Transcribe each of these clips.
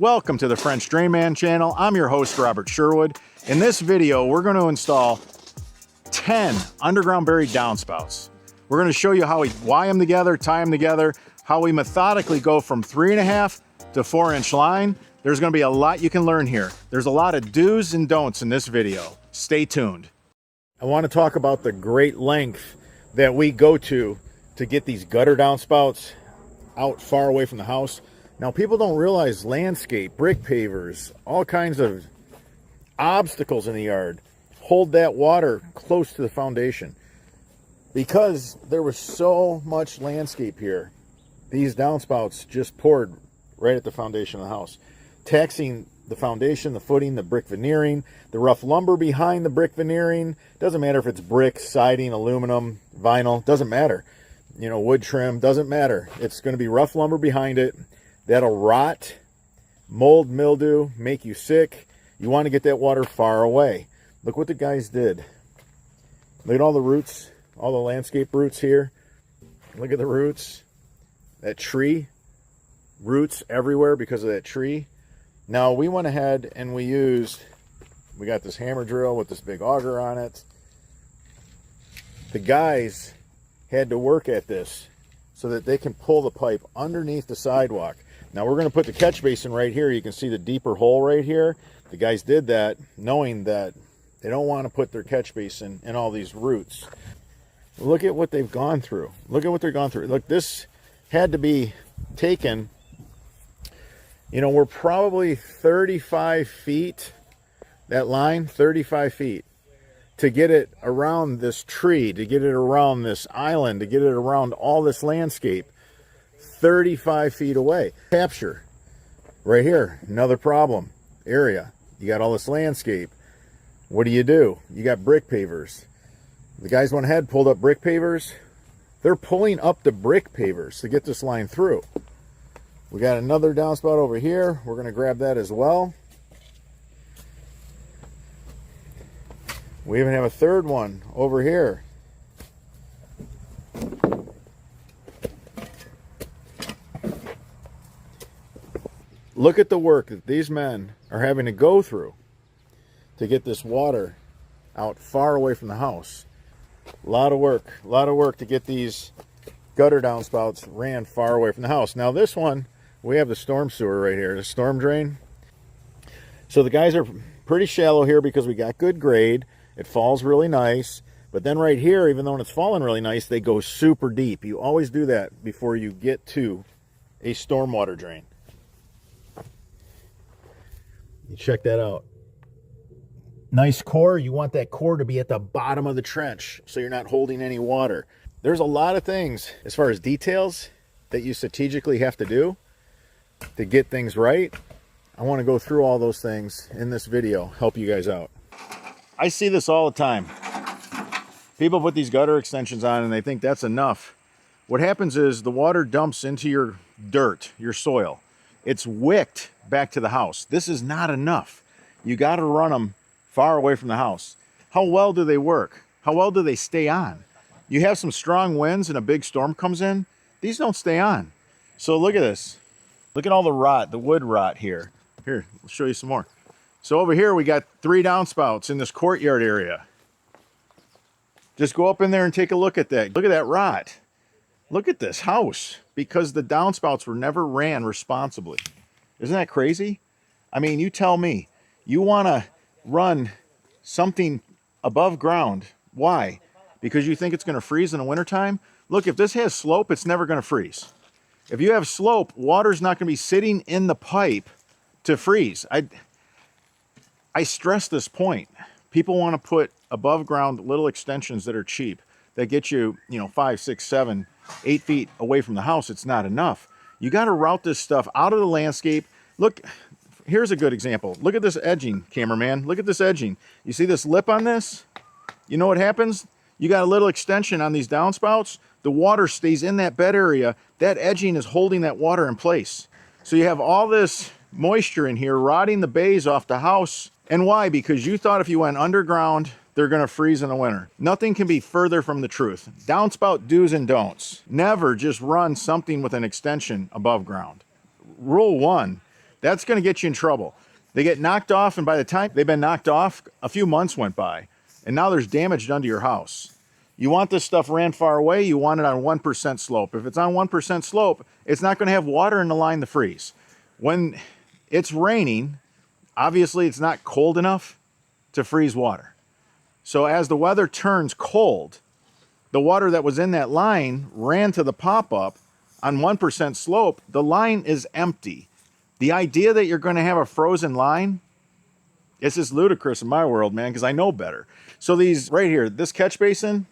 Welcome to the French Drain Man channel. I'm your host, Robert Sherwood. In this video, we're going to install 10 underground buried downspouts. We're going to show you how we wire them together, tie them together, how we methodically go from 3.5 to 4-inch line. There's going to be a lot you can learn here. There's a lot of do's and don'ts in this video. Stay tuned. I want to talk about the great length that we go to get these gutter downspouts out far away from the house. Now, people don't realize landscape, brick pavers, all kinds of obstacles in the yard hold that water close to the foundation. Because there was so much landscape here, these downspouts just poured right at the foundation of the house, taxing the foundation, the footing, the brick veneering, the rough lumber behind the brick veneering. Doesn't matter if it's brick, siding, aluminum, vinyl, doesn't matter. You know, wood trim, doesn't matter. It's going to be rough lumber behind it. That'll rot, mold, mildew, make you sick. You want to get that water far away. Look what the guys did. Look at all the roots, all the landscape roots here. Look at the roots. That tree, roots everywhere because of that tree. Now we went ahead and we got this hammer drill with this big auger on it. The guys had to work at this so that they can pull the pipe underneath the sidewalk. Now we're going to put the catch basin right here. You can see the deeper hole right here. The guys did that knowing that they don't want to put their catch basin in all these roots. Look at what they've gone through. Look at what they've gone through. Look, this had to be taken, you know, we're probably 35 feet, that line, 35 feet, to get it around this tree, to get it around this island, to get it around all this landscape. 35 feet away. Capture right here, another problem area. You got all this landscape. What do? You got brick pavers. The guys went ahead, pulled up brick pavers. They're pulling up the brick pavers to get this line through. We got another downspout over here. We're going to grab that as well. We even have a third one over here. Look at the work that these men are having to go through to get this water out far away from the house. A lot of work to get these gutter downspouts ran far away from the house. Now this one, we have the storm sewer right here, the storm drain. So the guys are pretty shallow here because we got good grade. It falls really nice. But then right here, even though it's falling really nice, they go super deep. You always do that before you get to a stormwater drain. You check that out. Nice core. You want that core to be at the bottom of the trench so you're not holding any water. There's a lot of things as far as details that you strategically have to do to get things right. I want to go through all those things in this video, help you guys out. I see this all the time. People put these gutter extensions on and they think that's enough. What happens is the water dumps into your dirt, your soil. It's wicked back to the house. This is not enough. You got to run them far away from the house. How well do they work? How well do they stay on? You have some strong winds and a big storm comes in, these don't stay on. So look at this. Look at all the rot, the wood rot here. Here, I'll show you some more. So over here we got 3 downspouts in this courtyard area. Just go up in there and take a look at that. Look at that rot. Look at this house, because the downspouts were never ran responsibly. Isn't that crazy? I mean, you tell me. You want to run something above ground. Why? Because you think it's going to freeze in the wintertime? Look, if this has slope, it's never going to freeze. If you have slope, water's not going to be sitting in the pipe to freeze. I stress this point. People want to put above ground little extensions that are cheap, that get you, 5, 6, 7, 8 feet away from the house. It's not enough. You got to route this stuff out of the landscape. Look, here's a good example. Look at this edging, cameraman. Look at this edging. You see this lip on this? You know what happens? You got a little extension on these downspouts. The water stays in that bed area. That edging is holding that water in place. So you have all this moisture in here rotting the bays off the house. And why? Because you thought if you went underground, they're going to freeze in the winter. Nothing can be further from the truth. Downspout do's and don'ts. Never just run something with an extension above ground. Rule 1, That's going to get you in trouble. They get knocked off, and by the time they've been knocked off, a few months went by, and now there's damage done to your house. You want this stuff ran far away, you want it on 1% slope. If it's on 1% slope, it's not going to have water in the line to freeze. When it's raining, obviously it's not cold enough to freeze water. So as the weather turns cold, the water that was in that line ran to the pop-up on 1% slope. The line is empty. The idea that you're going to have a frozen line, it's just ludicrous in my world, man, because I know better. So these right here, this catch basin,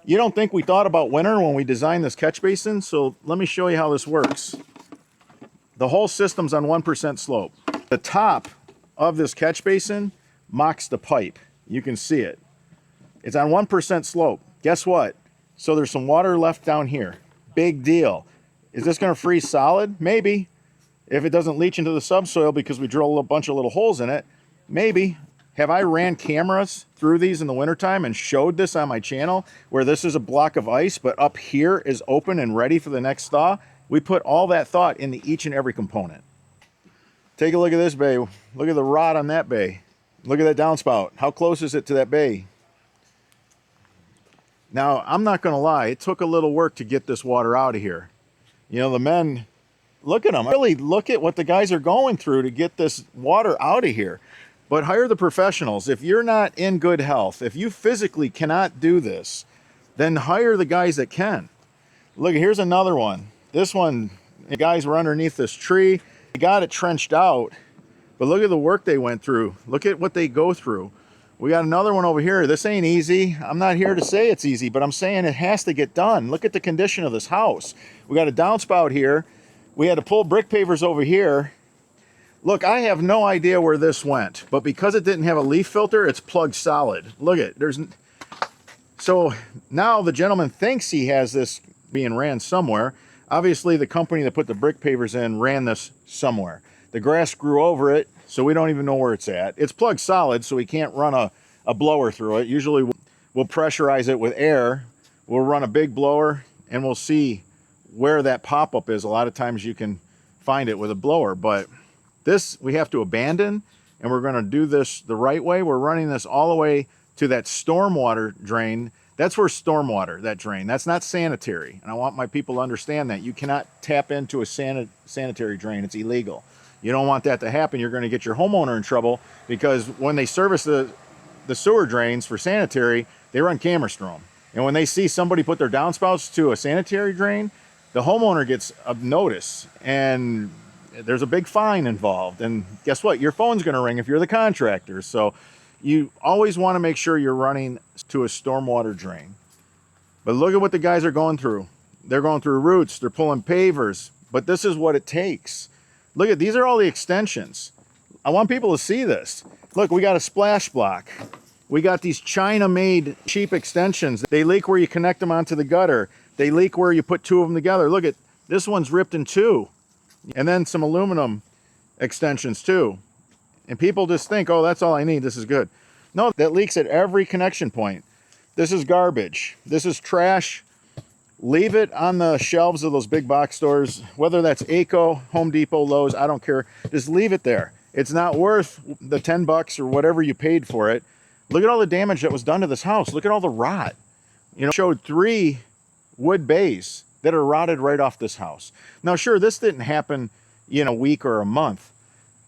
you don't think we thought about winter when we designed this catch basin? So let me show you how this works. The whole system's on 1% slope. The top of this catch basin mocks the pipe. You can see it. It's on 1% slope. Guess what? So there's some water left down here. Big deal. Is this going to freeze solid? Maybe. If it doesn't leach into the subsoil because we drill a bunch of little holes in it, maybe. Have I ran cameras through these in the wintertime and showed this on my channel where this is a block of ice, but up here is open and ready for the next thaw? We put all that thought into each and every component. Take a look at this bay. Look at the rod on that bay. Look at that downspout. How close is it to that bay? Now, I'm not going to lie. It took a little work to get this water out of here. You know, the men, look at them. Really look at what the guys are going through to get this water out of here. But hire the professionals. If you're not in good health, if you physically cannot do this, then hire the guys that can. Look, here's another one. This one, the guys were underneath this tree. They got it trenched out. But look at the work they went through. Look at what they go through. We got another one over here. This ain't easy. I'm not here to say it's easy, but I'm saying it has to get done. Look at the condition of this house. We got a downspout here. We had to pull brick pavers over here. Look, I have no idea where this went, but because it didn't have a leaf filter, it's plugged solid. Look at it. So now the gentleman thinks he has this being ran somewhere. Obviously, the company that put the brick pavers in ran this somewhere. The grass grew over it, so we don't even know where it's at. It's plugged solid, so we can't run a blower through it. Usually we'll pressurize it with air. We'll run a big blower, and we'll see where that pop-up is. A lot of times you can find it with a blower, but this we have to abandon, and we're going to do this the right way. We're running this all the way to that stormwater drain. That's where stormwater, that drain. That's not sanitary, and I want my people to understand that. You cannot tap into a sanitary drain. It's illegal. You don't want that to happen. You're going to get your homeowner in trouble because when they service the sewer drains for sanitary, they run cameras through them. And when they see somebody put their downspouts to a sanitary drain, the homeowner gets a notice, and there's a big fine involved. And guess what? Your phone's going to ring if you're the contractor. So you always want to make sure you're running to a stormwater drain. But look at what the guys are going through. They're going through roots. They're pulling pavers. But this is what it takes. Look at, these are all the extensions. I want people to see this. Look, we got a splash block. We got these China-made cheap extensions. They leak where you connect them onto the gutter. They leak where you put two of them together. Look at, this one's ripped in two. And then some aluminum extensions too. And people just think, oh, that's all I need. This is good. No, that leaks at every connection point. This is garbage. This is trash. Leave it on the shelves of those big box stores, whether that's Aco, Home Depot, Lowe's, I don't care. Just leave it there. It's not worth the 10 bucks or whatever you paid for it. Look at all the damage that was done to this house. Look at all the rot. You know, showed 3 wood bays that are rotted right off this house. Now, sure, this didn't happen in a week or a month,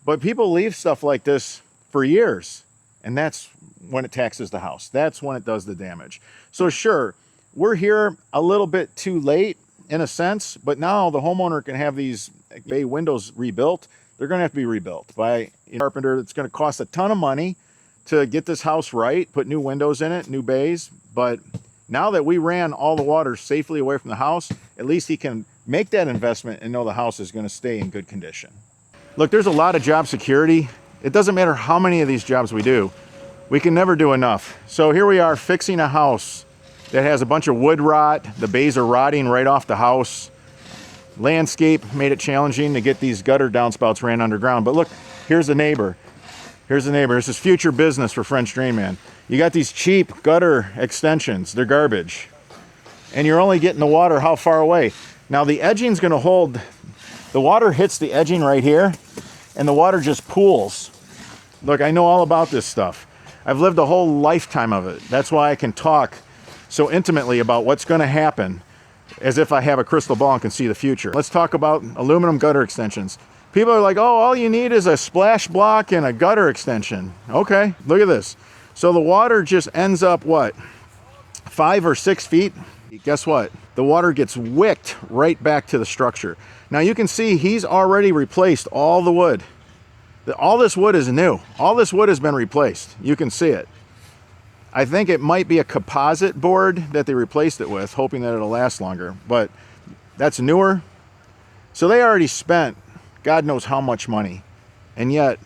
but people leave stuff like this for years, and that's when it taxes the house. That's when it does the damage. So sure, we're here a little bit too late in a sense, but now the homeowner can have these bay windows rebuilt. They're going to have to be rebuilt by a carpenter. It's going to cost a ton of money to get this house right, put new windows in it, new bays. But now that we ran all the water safely away from the house, at least he can make that investment and know the house is going to stay in good condition. Look, there's a lot of job security. It doesn't matter how many of these jobs we do. We can never do enough. So here we are fixing a house that has a bunch of wood rot. The bays are rotting right off the house. Landscape made it challenging to get these gutter downspouts ran underground. But look, here's the neighbor. Here's the neighbor. This is future business for French Drain Man. You got these cheap gutter extensions. They're garbage. And you're only getting the water how far away? Now the edging's going to hold. The water hits the edging right here. and the water just pools. Look, I know all about this stuff. I've lived a whole lifetime of it. That's why I can talk so intimately about what's going to happen as if I have a crystal ball and can see the future. Let's talk about aluminum gutter extensions. People are like, oh, all you need is a splash block and a gutter extension. Okay, look at this. So the water just ends up, what, 5 or 6 feet? Guess what? The water gets wicked right back to the structure. Now you can see he's already replaced all the wood. All this wood is new. All this wood has been replaced. You can see it. I think it might be a composite board that they replaced it with, hoping that it'll last longer, but that's newer. So they already spent God knows how much money, and yet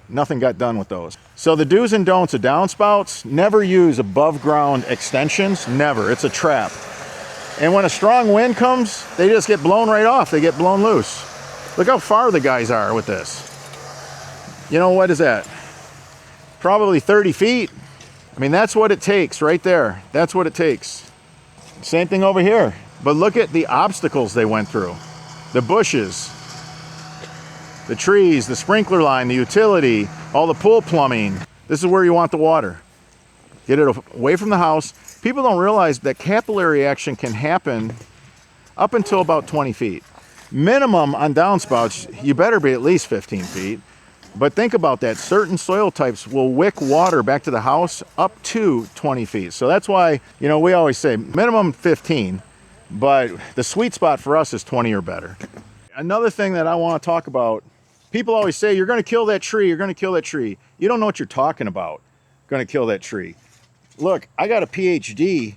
nothing got done with those. So the do's and don'ts of downspouts: never use above ground extensions, never. It's a trap. And when a strong wind comes, they just get blown right off. They get blown loose. Look how far the guys are with this. You know, what is that? Probably 30 feet. I mean, that's what it takes right there. That's what it takes. Same thing over here. But look at the obstacles they went through. The bushes, the trees, the sprinkler line, the utility, all the pool plumbing. This is where you want the water. Get it away from the house. People don't realize that capillary action can happen up until about 20 feet. Minimum on downspouts, you better be at least 15 feet. But think about that. Certain soil types will wick water back to the house up to 20 feet. So that's why, you know, we always say minimum 15, but the sweet spot for us is 20 or better. Another thing that I want to talk about, people always say, you're going to kill that tree, you're going to kill that tree. You don't know what you're talking about, going to kill that tree. Look, I got a PhD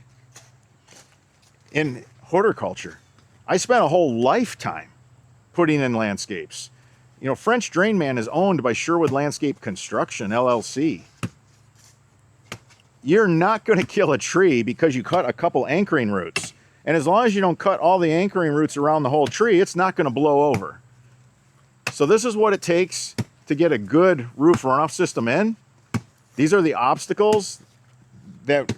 in horticulture. I spent a whole lifetime putting in landscapes. You know, French Drain Man is owned by Sherwood Landscape Construction, LLC. You're not going to kill a tree because you cut a couple anchoring roots. And as long as you don't cut all the anchoring roots around the whole tree, it's not going to blow over. So this is what it takes to get a good roof runoff system in. These are the obstacles that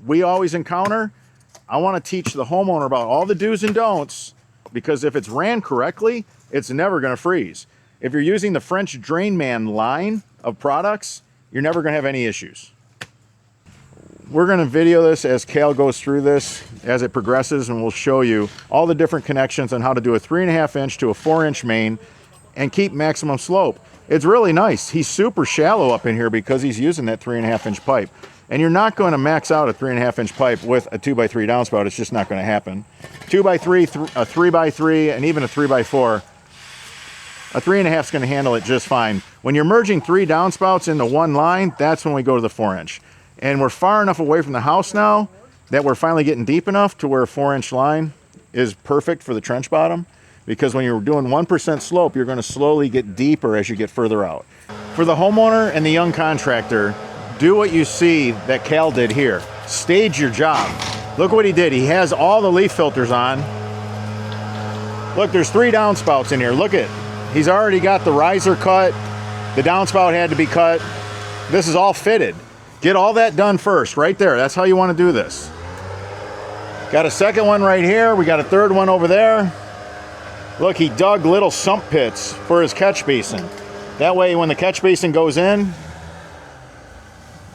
we always encounter. I want to teach the homeowner about all the do's and don'ts, because if it's ran correctly, it's never going to freeze. If you're using the French Drain Man line of products, you're never going to have any issues. We're going to video this as Cal goes through this as it progresses, and we'll show you all the different connections on how to do a 3.5 inch to a 4-inch main and keep maximum slope. It's really nice. He's super shallow up in here because he's using that 3.5 inch pipe. And you're not going to max out a 3.5 inch pipe with a 2x3 downspout. It's just not going to happen. 2x3, a 3x3, and even a 3x4. A 3.5 is going to handle it just fine. When you're merging 3 downspouts into one line, that's when we go to the 4-inch. And we're far enough away from the house now that we're finally getting deep enough to where a 4-inch line is perfect for the trench bottom. Because when you're doing 1% slope, you're going to slowly get deeper as you get further out. For the homeowner and the young contractor, do what you see that Cal did here. Stage your job. Look what he did. He has all the leaf filters on. Look, there's 3 downspouts in here. Look at it. He's already got the riser cut. The downspout had to be cut. This is all fitted. Get all that done first, right there. That's how you want to do this. Got a second one right here. We got a third one over there. Look, he dug little sump pits for his catch basin. That way, when the catch basin goes in,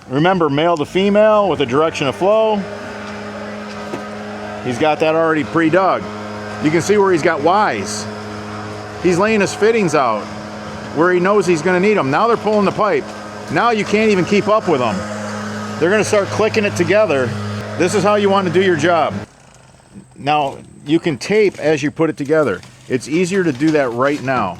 remember, male to female with a direction of flow. He's got that already pre-dug. You can see where he's got Ys. He's laying his fittings out where he knows he's going to need them. Now they're pulling the pipe. Now you can't even keep up with them. They're going to start clicking it together. This is how you want to do your job. Now, you can tape as you put it together. It's easier to do that right now.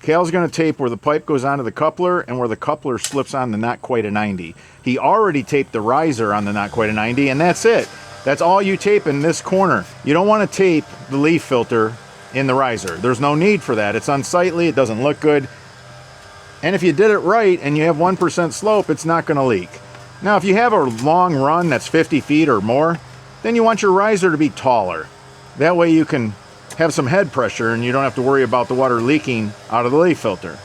Cal's going to tape where the pipe goes onto the coupler and where the coupler slips on the not quite a 90. He already taped the riser on the not quite a 90, and that's it. That's all you tape in this corner. You don't want to tape the leaf filter in the riser. There's no need for that. It's unsightly. It doesn't look good. And if you did it right and you have 1% slope, it's not going to leak. Now, if you have a long run that's 50 feet or more, then you want your riser to be taller. That way you can have some head pressure and you don't have to worry about the water leaking out of the leaf filter.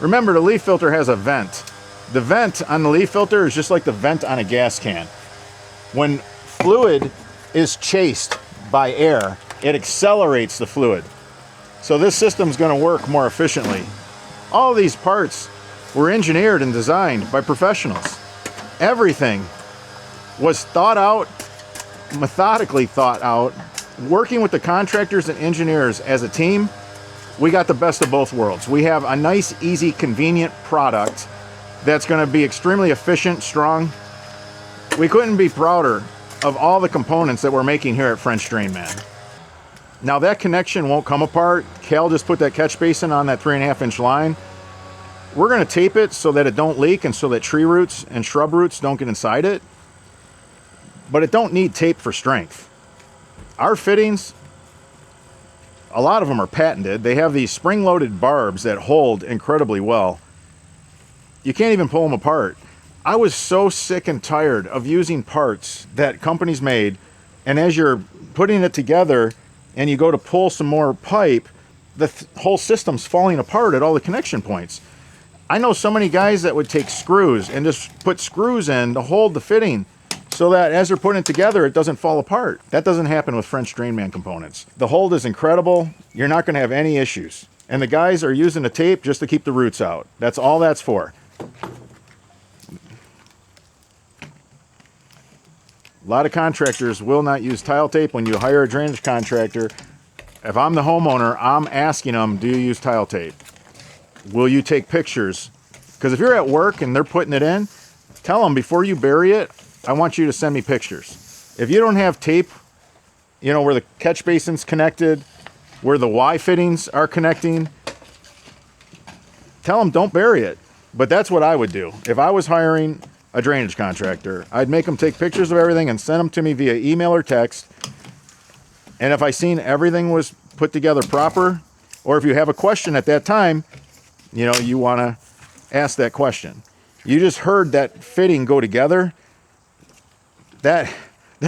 Remember, the leaf filter has a vent. The vent on the leaf filter is just like the vent on a gas can. When fluid is chased by air, it accelerates the fluid. So this system's going to work more efficiently. All these parts were engineered and designed by professionals. Everything was thought out, methodically thought out. Working with the contractors and engineers as a team, we got the best of both worlds. We have a nice, easy, convenient product that's going to be extremely efficient, strong. We couldn't be prouder of all the components that we're making here at French Drain Man. Now that connection won't come apart. Cal just put that catch basin on that 3.5-inch line. We're going to tape it so that it don't leak and so that tree roots and shrub roots don't get inside it. But it don't need tape for strength. Our fittings, a lot of them are patented. They have these spring-loaded barbs that hold incredibly well. You can't even pull them apart. I was so sick and tired of using parts that companies made, and as you're putting it together and you go to pull some more pipe, the whole system's falling apart at all the connection points. I know so many guys that would take screws and just put screws in to hold the fitting so that as they're putting it together, it doesn't fall apart. That doesn't happen with French Drain Man components. The hold is incredible. You're not going to have any issues. And the guys are using the tape just to keep the roots out. That's all that's for. A lot of contractors will not use tile tape when you hire a drainage contractor. If I'm the homeowner, I'm asking them, do you use tile tape? Will you take pictures? Because if you're at work and they're putting it in, tell them before you bury it, I want you to send me pictures. If you don't have tape, you know, where the catch basin's connected, where the Y fittings are connecting, tell them don't bury it. But that's what I would do. If I was hiring a drainage contractor, I'd make them take pictures of everything and send them to me via email or text. And if I seen everything was put together proper, or if you have a question at that time, you know, you want to ask that question. You just heard that fitting go together. That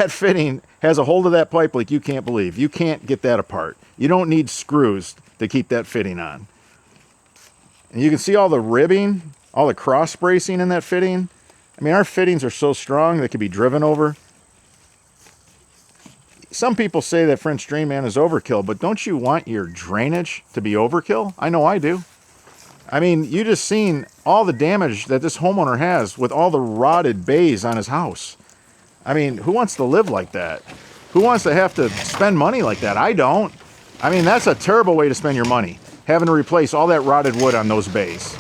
fitting has a hold of that pipe like you can't believe. You can't get that apart. You don't need screws to keep that fitting on. And you can see all the ribbing, all the cross bracing in that fitting. I mean, our fittings are so strong they can be driven over. Some people say that French Drain Man is overkill, but don't you want your drainage to be overkill? I know I do. I mean, you just seen all the damage that this homeowner has with all the rotted bays on his house. I mean, who wants to live like that? Who wants to have to spend money like that? I don't. I mean, that's a terrible way to spend your money, having to replace all that rotted wood on those bays.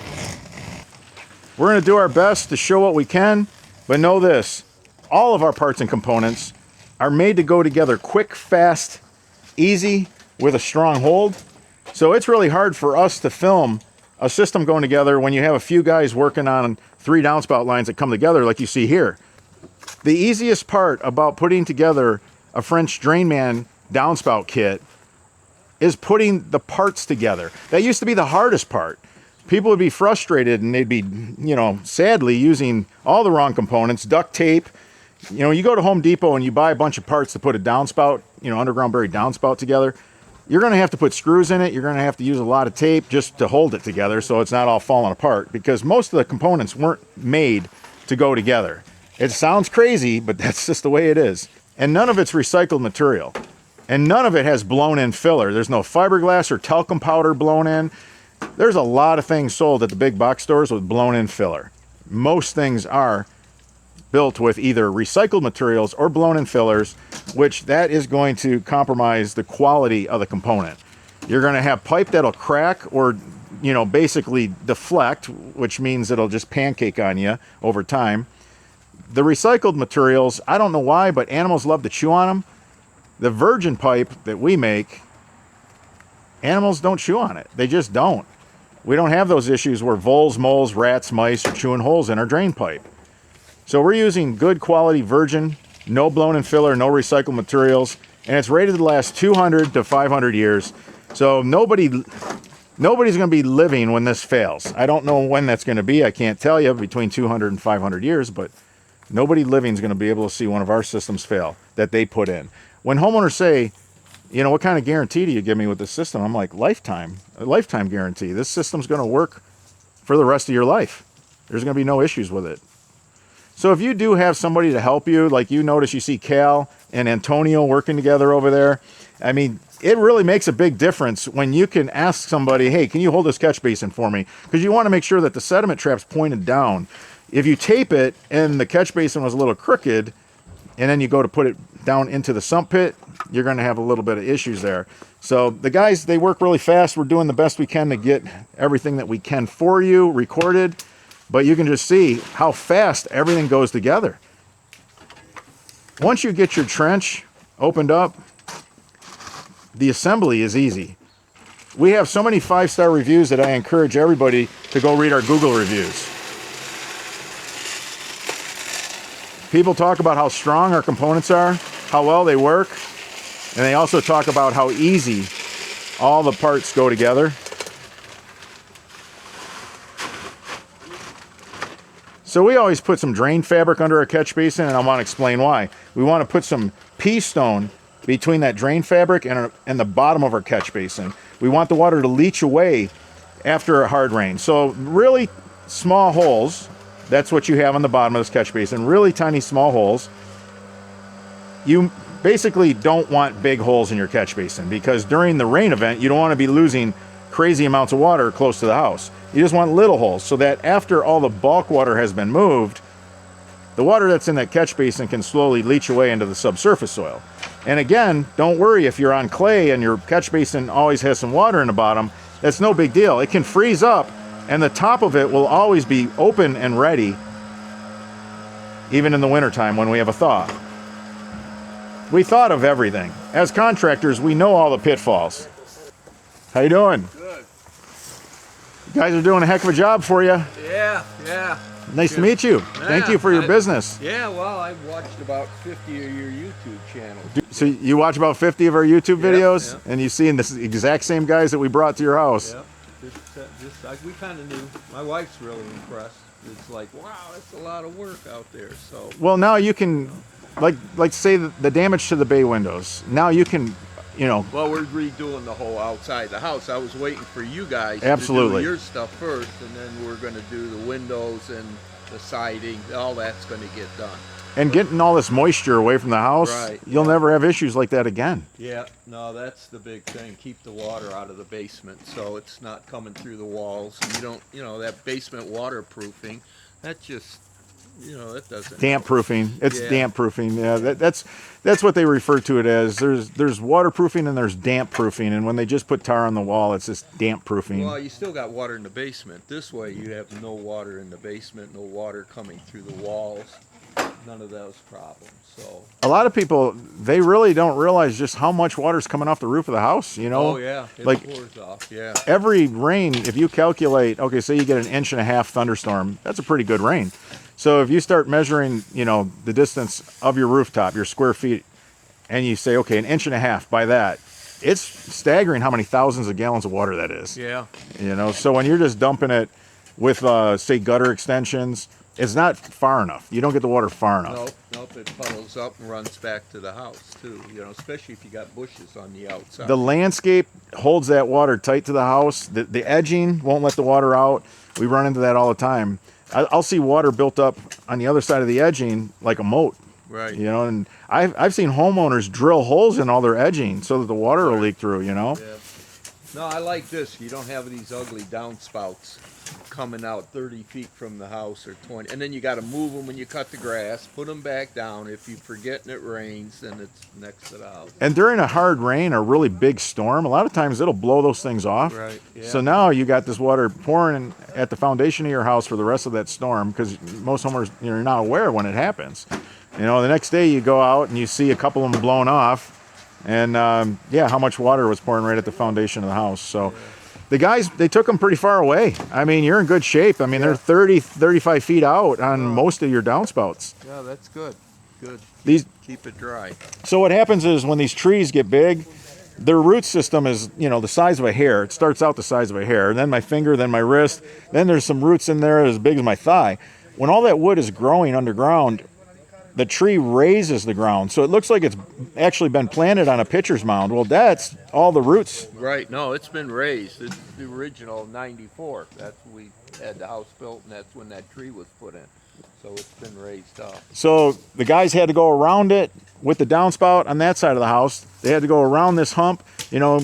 We're going to do our best to show what we can, but know this. All of our parts and components are made to go together quick, fast, easy, with a strong hold. So it's really hard for us to film a system going together when you have a few guys working on 3 downspout lines that come together like you see here. The easiest part about putting together a French Drain Man downspout kit is putting the parts together. That used to be the hardest part. People would be frustrated and they'd be, you know, sadly using all the wrong components, duct tape. You know, you go to Home Depot and you buy a bunch of parts to put a downspout, you know, underground buried downspout together. You're going to have to put screws in it. You're going to have to use a lot of tape just to hold it together so it's not all falling apart, because most of the components weren't made to go together. It sounds crazy, but that's just the way it is. And none of it's recycled material. And none of it has blown in filler. There's no fiberglass or talcum powder blown in. There's a lot of things sold at the big box stores with blown in filler. Most things are built with either recycled materials or blown in fillers, which that is going to compromise the quality of the component. You're going to have pipe that'll crack or, you know, basically deflect, which means it'll just pancake on you over time. The recycled materials, I don't know why, but animals love to chew on them. The virgin pipe that we make, animals don't chew on it. They just don't. We don't have those issues where voles, moles, rats, mice are chewing holes in our drain pipe. So we're using good quality virgin, no blown in filler, no recycled materials, and it's rated to last 200 to 500 years. So nobody's going to be living when this fails. I don't know when that's going to be. I can't tell you, between 200 and 500 years, but nobody living is going to be able to see one of our systems fail that they put in. When homeowners say, you know, what kind of guarantee do you give me with this system? I'm like, lifetime, a lifetime guarantee. This system's going to work for the rest of your life. There's going to be no issues with it. So if you do have somebody to help you, like you notice you see Cal and Antonio working together over there, I mean, it really makes a big difference when you can ask somebody, hey, can you hold this catch basin for me? Because you want to make sure that the sediment trap's pointed down. If you tape it and the catch basin was a little crooked, and then you go to put it down into the sump pit, you're going to have a little bit of issues there. So the guys, they work really fast. We're doing the best we can to get everything that we can for you recorded, but you can just see how fast everything goes together. Once you get your trench opened up, the assembly is easy. We have so many 5-star reviews that I encourage everybody to go read our Google reviews. People talk about how strong our components are, how well they work, and they also talk about how easy all the parts go together. So we always put some drain fabric under our catch basin, and I want to explain why. We want to put some pea stone between that drain fabric and the bottom of our catch basin. We want the water to leach away after a hard rain. So really small holes, that's what you have on the bottom of this catch basin, really tiny small holes. You basically don't want big holes in your catch basin because during the rain event, you don't want to be losing crazy amounts of water close to the house. You just want little holes so that after all the bulk water has been moved, the water that's in that catch basin can slowly leach away into the subsurface soil. And again, don't worry if you're on clay and your catch basin always has some water in the bottom. That's no big deal. It can freeze up and the top of it will always be open and ready, even in the wintertime when we have a thaw. We thought of everything. As contractors, we know all the pitfalls. How you doing? Good. You guys are doing a heck of a job for you. Yeah. Nice to meet you. Thank you for your business. Yeah, well, I've watched about 50 of your YouTube channels. So you watch about 50 of our YouTube videos, yeah. and you see the exact same guys that we brought to your house. Yeah, we kind of knew. My wife's really impressed. It's like, wow, that's a lot of work out there. So. Well, now you can, like say the damage to the bay windows. Now you can, Well, we're redoing the whole outside the house. I was waiting for you guys Absolutely. to do your stuff first, and then we're going to do the windows and the siding. All that's going to get done. And getting all this moisture away from the house, Right, you'll never have issues like that again. Yeah, no, that's the big thing. Keep the water out of the basement so it's not coming through the walls. And you don't, that basement waterproofing, that just, that doesn't. Damp proofing. It's Yeah. damp proofing. Yeah, that's what they refer to it as. There's waterproofing and there's damp proofing, and when they just put tar on the wall, it's just damp proofing. Well, you still got water in the basement. This way you have no water in the basement, no water coming through the walls. None of those problems. So a lot of people, they really don't realize just how much water's coming off the roof of the house, Oh yeah, it like pours off. Yeah. every rain, if you calculate, okay, say you get an 1.5 inch thunderstorm, that's a pretty good rain. So if you start measuring, the distance of your rooftop, your square feet, and you say, okay, 1.5 inches by that, it's staggering how many thousands of gallons of water that is. Yeah. So when you're just dumping it with, say, gutter extensions, it's not far enough. You don't get the water far enough. Nope, it puddles up and runs back to the house too, especially if you got bushes on the outside. The landscape holds that water tight to the house. The edging won't let the water out. We run into that all the time. I'll see water built up on the other side of the edging like a moat. Right. And I've seen homeowners drill holes in all their edging so that the water will leak through, Yeah. No, I like this. You don't have these ugly downspouts coming out 30 feet from the house or 20. And then you got to move them when you cut the grass, put them back down. If you forget and it rains, then it's next to the house. And during a hard rain or really big storm, a lot of times it'll blow those things off. Right. Yeah. So now you got this water pouring at the foundation of your house for the rest of that storm because most homeowners, you're not aware when it happens. The next day you go out and you see a couple of them blown off. And how much water was pouring right at the foundation of the house. So the guys, they took them pretty far away. I mean, you're in good shape. I mean, they're 30, 35 feet out on most of your downspouts. Yeah, that's good. Good. Keep it dry. So what happens is when these trees get big, their root system is, the size of a hair. It starts out the size of a hair. And then my finger, then my wrist. Then there's some roots in there as big as my thigh. When all that wood is growing underground, the tree raises the ground, so it looks like it's actually been planted on a pitcher's mound. Well, that's all the roots. Right. No, it's been raised. It's the original '94. That's when we had the house built, and that's when that tree was put in. So it's been raised up. So the guys had to go around it with the downspout on that side of the house. They had to go around this hump. You know,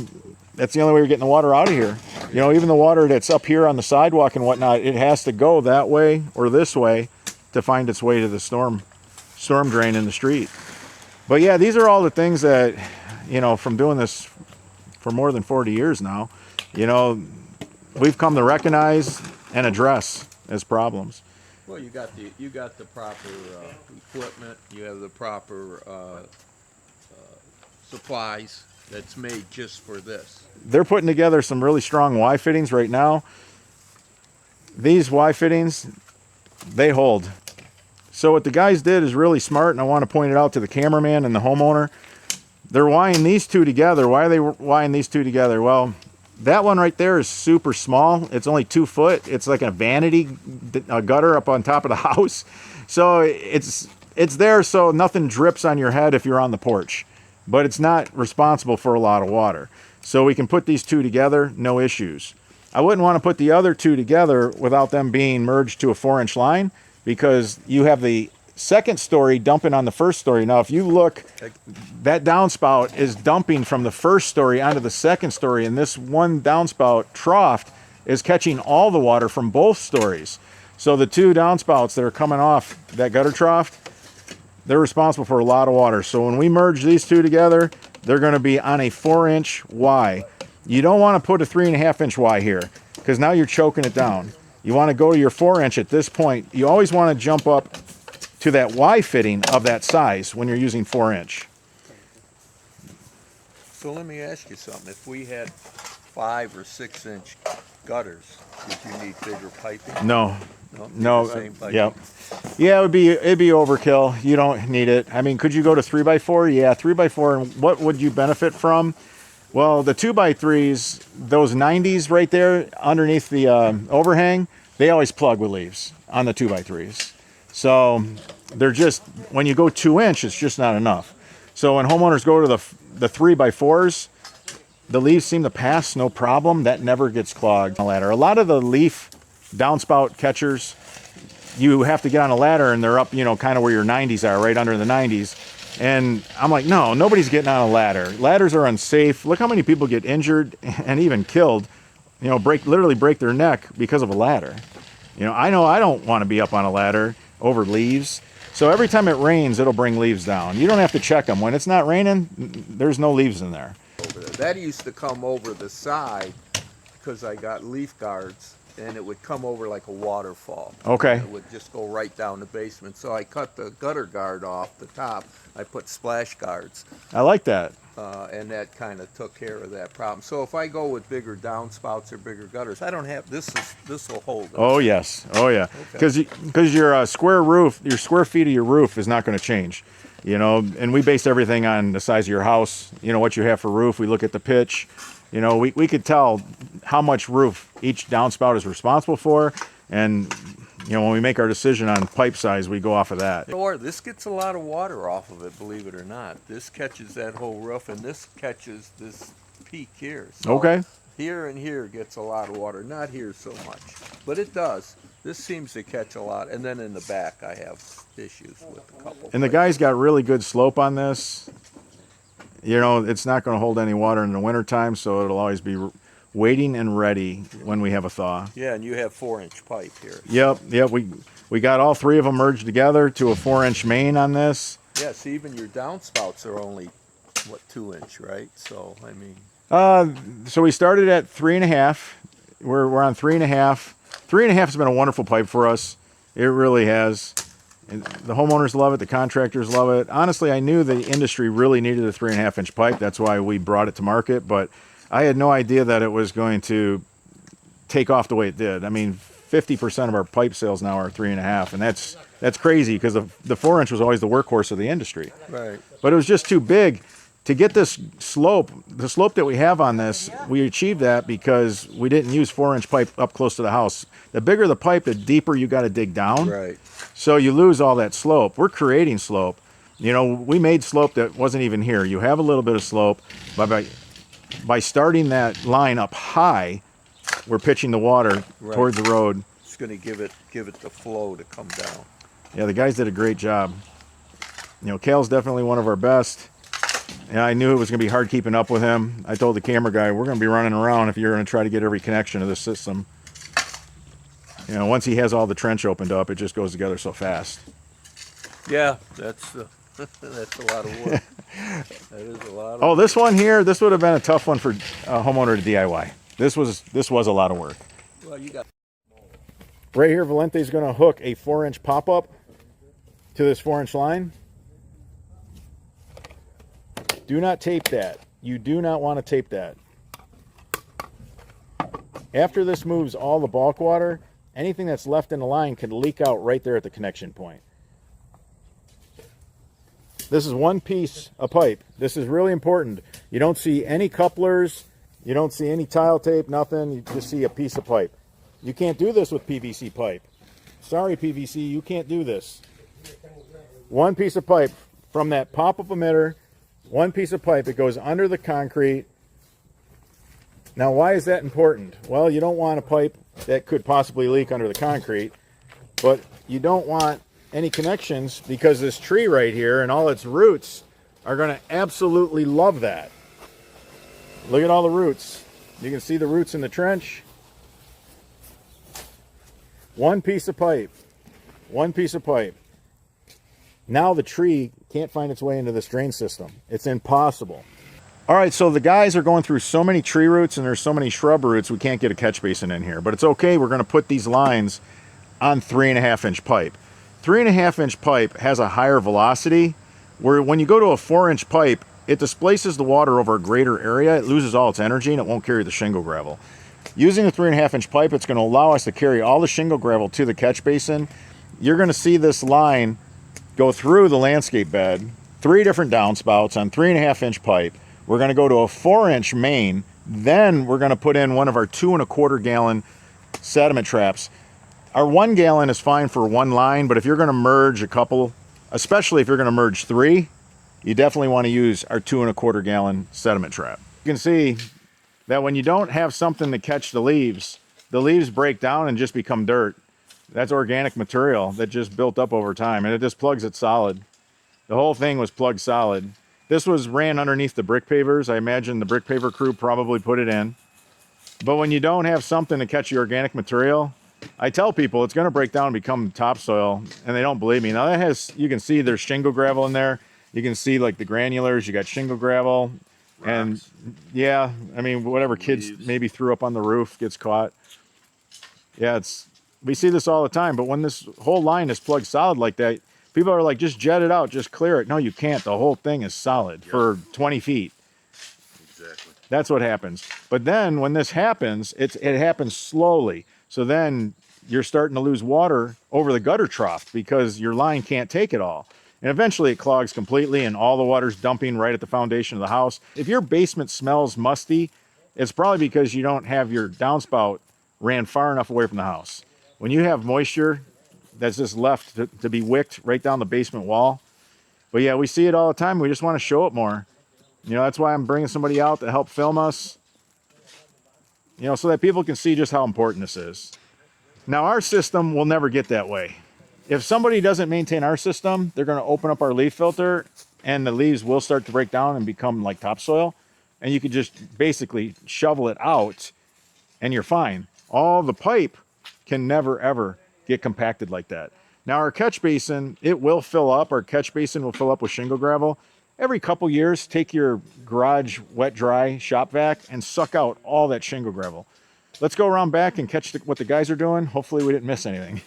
that's the only way you're getting the water out of here. You know, even the water that's up here on the sidewalk and whatnot, it has to go that way or this way to find its way to the storm drain in the street. But yeah, these are all the things that, you know, from doing this for more than 40 years now, you know, we've come to recognize and address as problems. Well, you got the proper equipment. You have the proper supplies that's made just for this. They're putting together some really strong Y fittings right now. These Y fittings, they hold. So what the guys did is really smart, and I want to point it out to the cameraman and the homeowner. They're Ying these two together. Why are they Ying these two together? Well, that one right there is super small. It's only 2 foot. It's like a vanity gutter up on top of the house. So it's there so nothing drips on your head if you're on the porch. But it's not responsible for a lot of water. So we can put these two together, no issues. I wouldn't want to put the other two together without them being merged to a 4-inch line, because you have the second story dumping on the first story. Now, if you look, that downspout is dumping from the first story onto the second story, and this one downspout trough is catching all the water from both stories. So the two downspouts that are coming off that gutter trough, they're responsible for a lot of water. So when we merge these two together, they're going to be on a 4-inch Y. You don't want to put a 3.5-inch Y here, because now you're choking it down. You want to go to your 4-inch at this point. You always want to jump up to that Y fitting of that size when you're using 4-inch. So let me ask you something. If we had 5 or 6-inch gutters, would you need bigger piping? No. No. Same piping. Yep. Yeah, it'd be overkill. You don't need it. I mean, could you go to 3x4? Yeah, 3x4. And what would you benefit from? Well, the 2x3s, those 90s right there underneath the overhang, they always plug with leaves on the 2x3s. So they're just, when you go 2-inch, it's just not enough. So when homeowners go to the 3x4s, the leaves seem to pass no problem. That never gets clogged on a ladder. A lot of the leaf downspout catchers, you have to get on a ladder and they're up, you know, kind of where your 90s are, right under the 90s. And I'm like, no, nobody's getting on a ladder. Ladders are unsafe. Look how many people get injured and even killed, you know, literally break their neck because of a ladder. You know I don't want to be up on a ladder over leaves. So every time it rains, it'll bring leaves down. You don't have to check them. When it's not raining, there's no leaves in there. That used to come over the side because I got leaf guards, and it would come over like a waterfall. Okay. It would just go right down the basement. So I cut the gutter guard off the top. I put splash guards. I like that. And that kind of took care of that problem. So if I go with bigger downspouts or bigger gutters, I don't have this will hold it. Oh yes, oh yeah, because your square roof, your square feet of your roof is not going to change, you know. And we base everything on the size of your house. You know what you have for roof. We look at the pitch. You know, we could tell how much roof each downspout is responsible for, and you know, when we make our decision on pipe size, we go off of that. Or this gets a lot of water off of it, believe it or not. This catches that whole roof, and this catches this peak here. So okay. Here and here gets a lot of water. Not here so much, but it does. This seems to catch a lot. And then in the back, I have issues with a couple. And the guy's got really good slope on this. You know, it's not going to hold any water in the wintertime, so it'll always be waiting and ready when we have a thaw. Yeah, and you have 4-inch pipe here. Yep. We got all three of them merged together to a 4-inch main on this. Yes, even your downspouts are only, what, 2-inch, right? So, I mean. So we started at 3.5. We're on 3.5. 3.5 has been a wonderful pipe for us. It really has. And the homeowners love it. The contractors love it. Honestly, I knew the industry really needed a 3.5-inch pipe. That's why we brought it to market. But I had no idea that it was going to take off the way it did. I mean, 50% of our pipe sales now are 3.5, and that's crazy because the 4-inch was always the workhorse of the industry. Right. But it was just too big to get this slope. The slope that we have on this, we achieved that because we didn't use 4-inch pipe up close to the house. The bigger the pipe, the deeper you got to dig down. Right. So you lose all that slope. We're creating slope. You know, we made slope that wasn't even here. You have a little bit of slope, but by starting that line up high, we're pitching the water towards the road. It's going to give it the flow to come down. Yeah, the guys did a great job. You know, Cal's definitely one of our best. And I knew it was going to be hard keeping up with him. I told the camera guy, we're going to be running around if you're going to try to get every connection to this system. You know, once he has all the trench opened up, it just goes together so fast. Yeah, that's that's a lot of work. That is a lot of Oh, work. this one here, this would have been a tough one for a homeowner to DIY. This was a lot of work. Well, you got Right here, Valente's going to hook a 4-inch pop-up to this 4-inch line. Do not tape that. You do not want to tape that. After this moves all the bulk water, anything that's left in the line can leak out right there at the connection point. This is one piece of pipe. This is really important. You don't see any couplers. You don't see any tile tape, nothing. You just see a piece of pipe. You can't do this with PVC pipe. Sorry, PVC, you can't do this. One piece of pipe from that pop-up emitter, one piece of pipe, it goes under the concrete. Now, why is that important? Well, you don't want a pipe that could possibly leak under the concrete, but you don't want any connections because this tree right here and all its roots are going to absolutely love that. Look at all the roots. You can see the roots in the trench. One piece of pipe. One piece of pipe. Now the tree can't find its way into this drain system. It's impossible. All right, so the guys are going through so many tree roots and there's so many shrub roots, we can't get a catch basin in here. But it's okay, we're going to put these lines on 3.5-inch pipe. 3.5-inch pipe has a higher velocity, where when you go to a 4-inch pipe, it displaces the water over a greater area. It loses all its energy and it won't carry the shingle gravel. Using a 3.5-inch pipe, it's going to allow us to carry all the shingle gravel to the catch basin. You're going to see this line go through the landscape bed, 3 different downspouts on 3.5-inch pipe. We're going to go to a 4-inch main. Then we're going to put in one of our 2.25 gallon sediment traps. Our 1 gallon is fine for one line, but if you're going to merge a couple, especially if you're going to merge 3, you definitely want to use our 2.25 gallon sediment trap. You can see that when you don't have something to catch the leaves break down and just become dirt. That's organic material that just built up over time, and it just plugs it solid. The whole thing was plugged solid. This was ran underneath the brick pavers. I imagine the brick paver crew probably put it in. But when you don't have something to catch the organic material, I tell people it's going to break down and become topsoil, and they don't believe me. Now that has, you can see there's shingle gravel in there. You can see like the granulars, you got shingle gravel. rocks. And yeah, I mean, whatever kids Leaves. maybe threw up on the roof gets caught. Yeah, we see this all the time, but when this whole line is plugged solid like that, people are like, just jet it out, just clear it. No, you can't. The whole thing is solid for 20 feet. Exactly. That's what happens. But then when this happens, it happens slowly. So then you're starting to lose water over the gutter trough because your line can't take it all. And eventually it clogs completely and all the water's dumping right at the foundation of the house. If your basement smells musty, it's probably because you don't have your downspout ran far enough away from the house. When you have moisture that's just left to be wicked right down the basement wall. But yeah, we see it all the time. We just want to show it more. You know, that's why I'm bringing somebody out to help film us. You know, so that people can see just how important this is. Now, our system will never get that way. If somebody doesn't maintain our system, they're going to open up our leaf filter and the leaves will start to break down and become like topsoil. And you can just basically shovel it out and you're fine. All the pipe can never, ever get compacted like that. Now, our catch basin, it will fill up. Our catch basin will fill up with shingle gravel. Every couple years, take your garage wet dry shop vac and suck out all that shingle gravel. Let's go around back and catch what the guys are doing. Hopefully we didn't miss anything.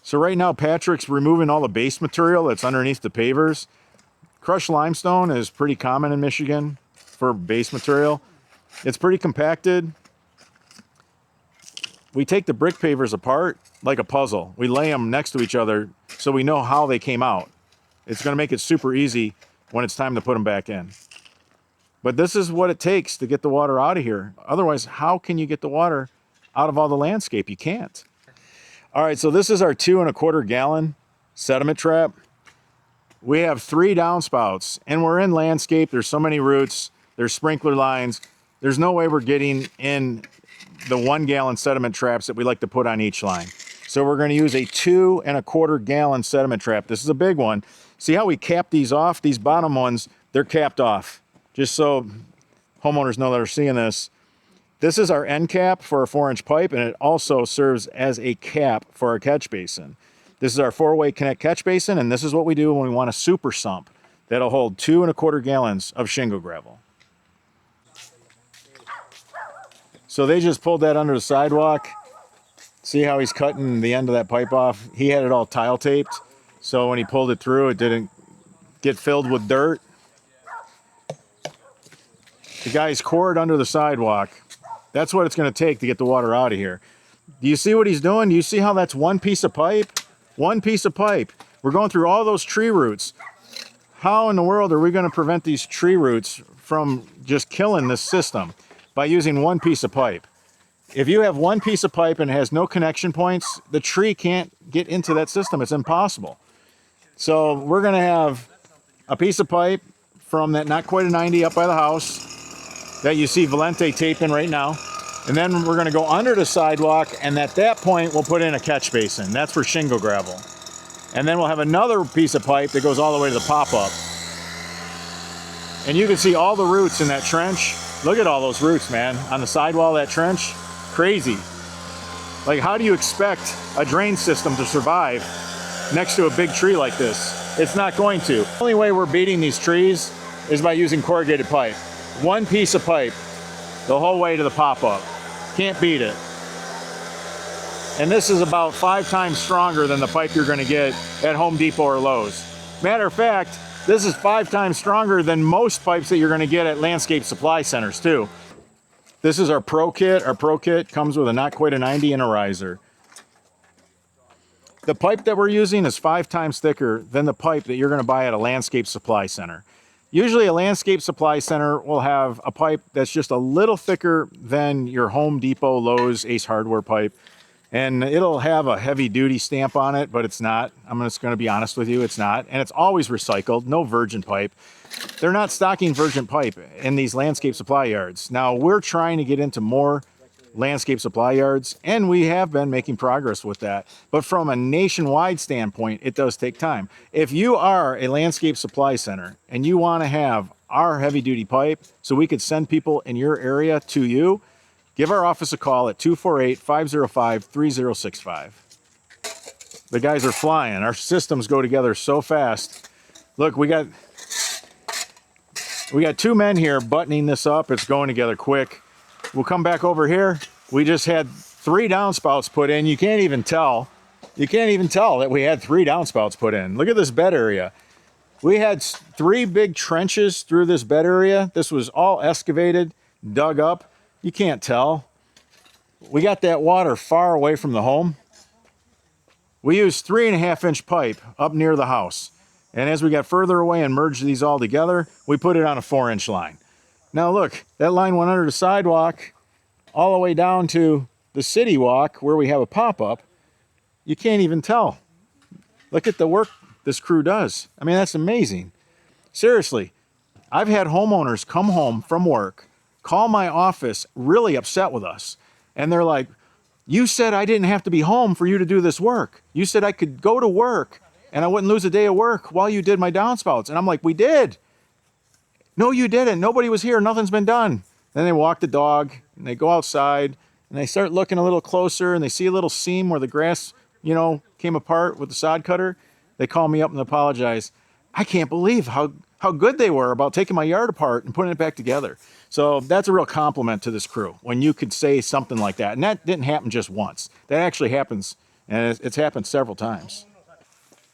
So right now, Patrick's removing all the base material that's underneath the pavers. Crushed limestone is pretty common in Michigan for base material. It's pretty compacted. We take the brick pavers apart like a puzzle. We lay them next to each other so we know how they came out. It's going to make it super easy when it's time to put them back in. But this is what it takes to get the water out of here. Otherwise, how can you get the water out of all the landscape? You can't. All right, so this is our 2.25 gallon sediment trap. We have 3 downspouts, and we're in landscape. There's so many roots. There's sprinkler lines. There's no way we're getting in the 1 gallon sediment traps that we like to put on each line. So we're going to use a 2 1/4 gallon sediment trap. This is a big one. See how we cap these off? These bottom ones, they're capped off. Just so homeowners know that are seeing this. This is our end cap for a 4-inch pipe, and it also serves as a cap for our catch basin. This is our 4-way connect catch basin, and this is what we do when we want a super sump that'll hold 2 1/4 gallons of shingle gravel. So they just pulled that under the sidewalk. See how he's cutting the end of that pipe off? He had it all tile taped, so when he pulled it through, it didn't get filled with dirt. The guy's cored under the sidewalk. That's what it's going to take to get the water out of here. Do you see what he's doing? Do you see how that's one piece of pipe? One piece of pipe. We're going through all those tree roots. How in the world are we going to prevent these tree roots from just killing this system? By using one piece of pipe. If you have one piece of pipe and it has no connection points, the tree can't get into that system. It's impossible. So we're going to have a piece of pipe from that not quite a 90 up by the house that you see Valente taping right now. And then we're going to go under the sidewalk, and at that point we'll put in a catch basin. That's for shingle gravel. And then we'll have another piece of pipe that goes all the way to the pop-up. And you can see all the roots in that trench. Look at all those roots, man, on the sidewall of that trench. Crazy. Like, how do you expect a drain system to survive next to a big tree like this? It's not going to. The only way we're beating these trees is by using corrugated pipe. One piece of pipe the whole way to the pop-up. Can't beat it. And this is about 5 times stronger than the pipe you're going to get at Home Depot or Lowe's. Matter of fact, this is 5 times stronger than most pipes that you're going to get at landscape supply centers too. This is our Pro Kit. Our Pro Kit comes with a not quite a 90 and a riser. The pipe that we're using is 5 times thicker than the pipe that you're going to buy at a landscape supply center. Usually a landscape supply center will have a pipe that's just a little thicker than your Home Depot, Lowe's, Ace Hardware pipe. And it'll have a heavy duty stamp on it, but it's not. I'm just going to be honest with you, it's not. And it's always recycled, no virgin pipe. They're not stocking virgin pipe in these landscape supply yards. Now we're trying to get into more landscape supply yards, and we have been making progress with that. But from a nationwide standpoint, it does take time. If you are a landscape supply center and you want to have our heavy duty pipe so we could send people in your area to you, give our office a call at 248-505-3065. The guys are flying. Our systems go together so fast. Look, we got 2 men here buttoning this up. It's going together quick. We'll come back over here. We just had 3 downspouts put in. You can't even tell. You can't even tell that we had 3 downspouts put in. Look at this bed area. We had 3 big trenches through this bed area. This was all excavated, dug up. You can't tell. We got that water far away from the home. We used 3.5-inch pipe up near the house. And as we got further away and merged these all together, we put it on a 4-inch line. Now look, that line went under the sidewalk all the way down to the city walk where we have a pop-up. You can't even tell. Look at the work this crew does. I mean, that's amazing. Seriously, I've had homeowners come home from work, call my office really upset with us. And they're like, you said I didn't have to be home for you to do this work. You said I could go to work and I wouldn't lose a day of work while you did my downspouts. And I'm like, we did. No, you didn't. Nobody was here. Nothing's been done. Then they walk the dog and they go outside and they start looking a little closer and they see a little seam where the grass, came apart with the sod cutter. They call me up and apologize. I can't believe how good they were about taking my yard apart and putting it back together. So that's a real compliment to this crew when you could say something like that. And that didn't happen just once. That actually happens, and it's happened several times.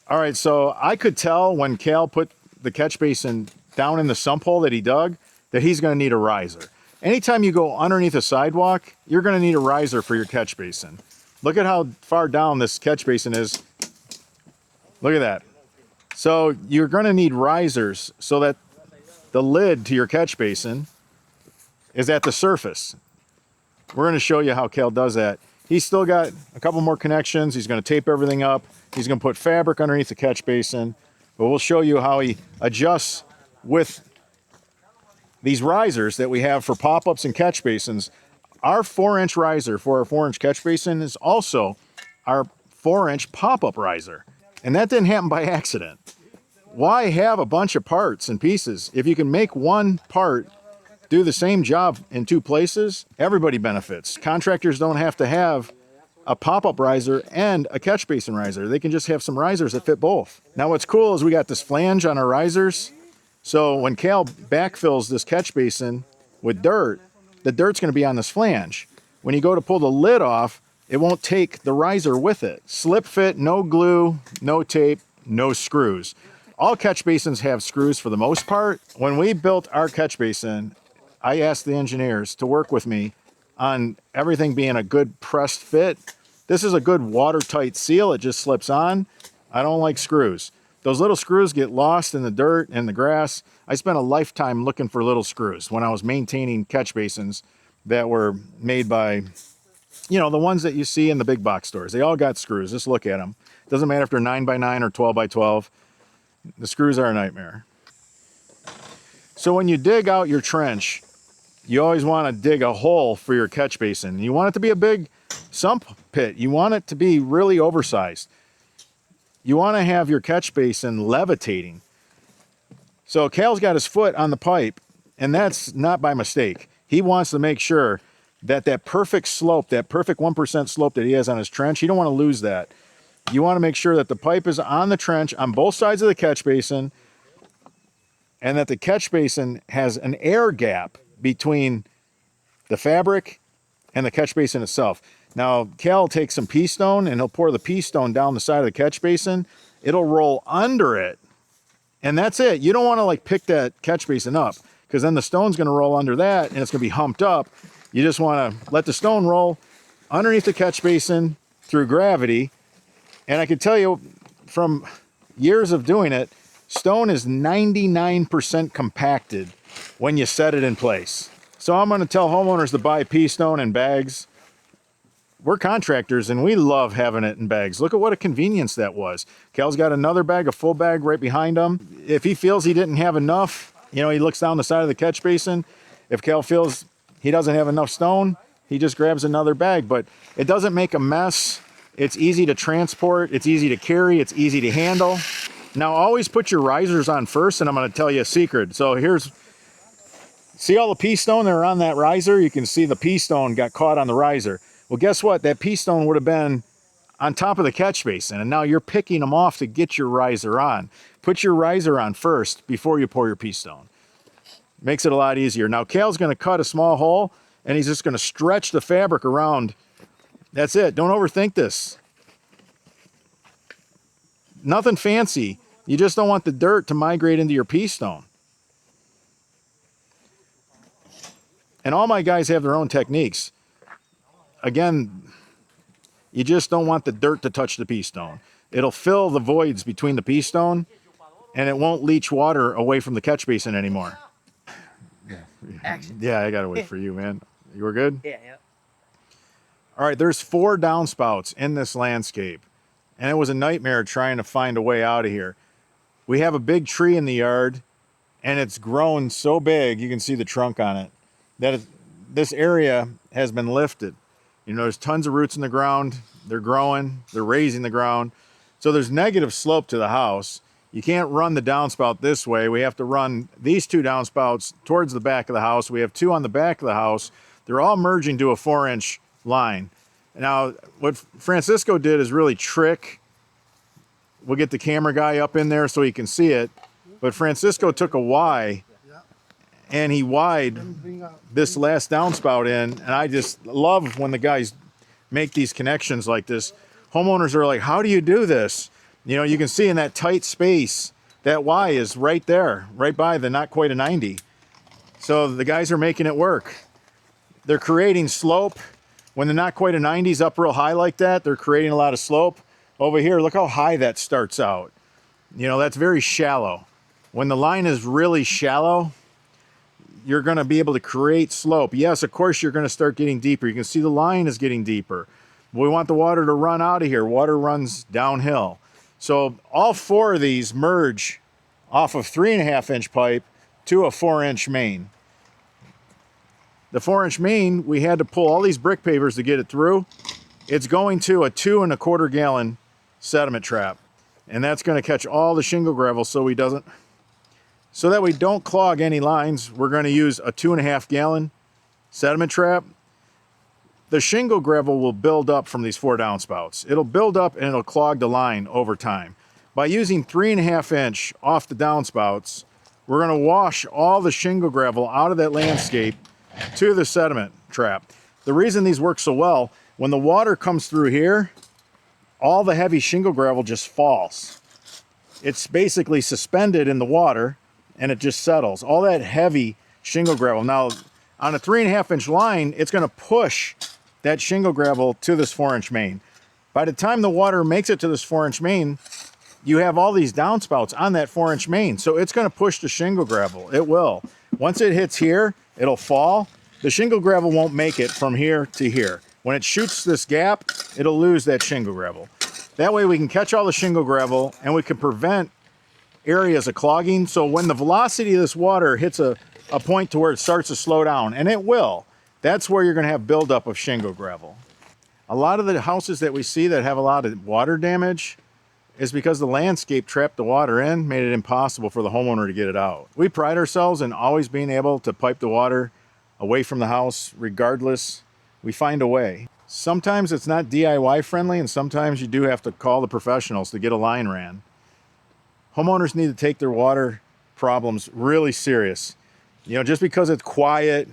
All right, so I could tell when Cal put the catch basin down in the sump hole that he dug that he's going to need a riser. Anytime you go underneath a sidewalk, you're going to need a riser for your catch basin. Look at how far down this catch basin is. Look at that. So you're going to need risers so that the lid to your catch basin is at the surface. We're going to show you how Cal does that. He's still got a couple more connections. He's going to tape everything up. He's going to put fabric underneath the catch basin. But we'll show you how he adjusts with these risers that we have for pop-ups and catch basins. Our 4-inch riser for our 4-inch catch basin is also our 4-inch pop-up riser. And that didn't happen by accident. Why have a bunch of parts and pieces? If you can make one part do the same job in 2 places, everybody benefits. Contractors don't have to have a pop-up riser and a catch basin riser. They can just have some risers that fit both. Now what's cool is we got this flange on our risers. So when Cal backfills this catch basin with dirt, the dirt's gonna be on this flange. When you go to pull the lid off, it won't take the riser with it. Slip fit, no glue, no tape, no screws. All catch basins have screws for the most part. When we built our catch basin, I asked the engineers to work with me on everything being a good pressed fit. This is a good watertight seal. It just slips on. I don't like screws. Those little screws get lost in the dirt and the grass. I spent a lifetime looking for little screws when I was maintaining catch basins that were made by, you know, the ones that you see in the big box stores. They all got screws. Just look at them. Doesn't matter if they're 9x9 or 12x12. The screws are a nightmare. So when you dig out your trench, you always want to dig a hole for your catch basin. You want it to be a big sump pit. You want it to be really oversized. You want to have your catch basin levitating. So Cal's got his foot on the pipe, and that's not by mistake. He wants to make sure that that perfect slope, that perfect 1% slope that he has on his trench, you don't want to lose that. You want to make sure that the pipe is on the trench on both sides of the catch basin, and that the catch basin has an air gap between the fabric and the catch basin itself. Now, Cal will take some pea stone and he'll pour the pea stone down the side of the catch basin. It'll roll under it, and that's it. You don't want to like pick that catch basin up, because then the stone's going to roll under that and it's going to be humped up. You just want to let the stone roll underneath the catch basin through gravity. And I can tell you from years of doing it, stone is 99% compacted when you set it in place. So I'm going to tell homeowners to buy pea stone in bags. We're contractors and we love having it in bags. Look at what a convenience that was. Cal's got another bag, a full bag right behind him. If he feels he didn't have enough, you know, he looks down the side of the catch basin. If Cal feels he doesn't have enough stone, he just grabs another bag. But it doesn't make a mess. It's easy to transport. It's easy to carry. It's easy to handle. Now always put your risers on first, and I'm going to tell you a secret. So here's, see all the pea stone that are on that riser? You can see the pea stone got caught on the riser. Well, guess what? That pea stone would have been on top of the catch basin, and now you're picking them off to get your riser on. Put your riser on first before you pour your pea stone. Makes it a lot easier. Now Cal's going to cut a small hole, and he's just going to stretch the fabric around. That's it. Don't overthink this. Nothing fancy. You just don't want the dirt to migrate into your pea stone. And all my guys have their own techniques. Again, you just don't want the dirt to touch the pea stone. It'll fill the voids between the pea stone, and it won't leach water away from the catch basin anymore. Action. Yeah, I gotta wait for you, man. You were good? Yeah. All right, there's 4 downspouts in this landscape, and it was a nightmare trying to find a way out of here. We have a big tree in the yard, and it's grown so big, you can see the trunk on it, that this area has been lifted. You know, there's tons of roots in the ground. They're growing, they're raising the ground. So there's negative slope to the house. You can't run the downspout this way. We have to run these 2 downspouts towards the back of the house. We have 2 on the back of the house. They're all merging to a 4-inch line. Now, what Francisco did is really trick. We'll get the camera guy up in there so he can see it. But Francisco took a Y and he Y'd this last downspout in. And I just love when the guys make these connections like this. Homeowners are like, how do you do this? You know, you can see in that tight space, that Y is right there, right by the not quite a 90. So the guys are making it work. They're creating slope. When the not quite a 90's up real high like that, they're creating a lot of slope. Over here, look how high that starts out. You know, that's very shallow. When the line is really shallow, you're going to be able to create slope. Yes, of course, you're going to start getting deeper. You can see the line is getting deeper. We want the water to run out of here. Water runs downhill. So all 4 of these merge off of 3.5-inch pipe to a 4-inch main. The 4-inch main, we had to pull all these brick pavers to get it through. it's going to a 2 1/4 gallon sediment trap. And that's going to catch all the shingle gravel so that we don't clog any lines. We're going to use a 2 1/2 gallon sediment trap. The shingle gravel will build up from these 4 downspouts. It'll build up and it'll clog the line over time. By using 3 1/2 inch off the downspouts, we're going to wash all the shingle gravel out of that landscape to the sediment trap. The reason these work so well, when the water comes through here, all the heavy shingle gravel just falls. It's basically suspended in the water and it just settles. All that heavy shingle gravel. Now, on a 3 1/2 inch line, it's going to push that shingle gravel to this 4-inch main. By the time the water makes it to this 4-inch main, you have all these downspouts on that 4-inch main. So it's going to push the shingle gravel. It will. Once it hits here, it'll fall. The shingle gravel won't make it from here to here. When it shoots this gap, it'll lose that shingle gravel. That way we can catch all the shingle gravel and we can prevent areas of clogging. So when the velocity of this water hits a point to where it starts to slow down, and it will, that's where you're going to have buildup of shingle gravel. A lot of the houses that we see that have a lot of water damage is because the landscape trapped the water in, made it impossible for the homeowner to get it out. We pride ourselves in always being able to pipe the water away from the house. Regardless, we find a way. Sometimes it's not DIY friendly, and sometimes you do have to call the professionals to get a line ran. Homeowners need to take their water problems really serious. You know, just because it's quiet,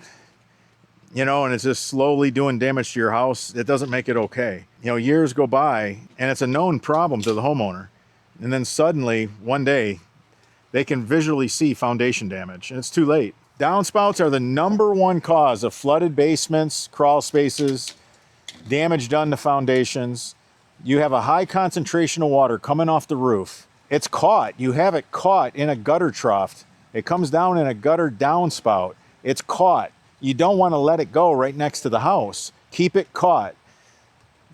you know, and it's just slowly doing damage to your house, it doesn't make it okay. You know, years go by and it's a known problem to the homeowner. And then suddenly, one day, they can visually see foundation damage and it's too late. Downspouts are the #1 cause of flooded basements, crawl spaces, damage done to foundations. You have a high concentration of water coming off the roof. It's caught. You have it caught in a gutter trough. It comes down in a gutter downspout. It's caught. You don't want to let it go right next to the house. Keep it caught.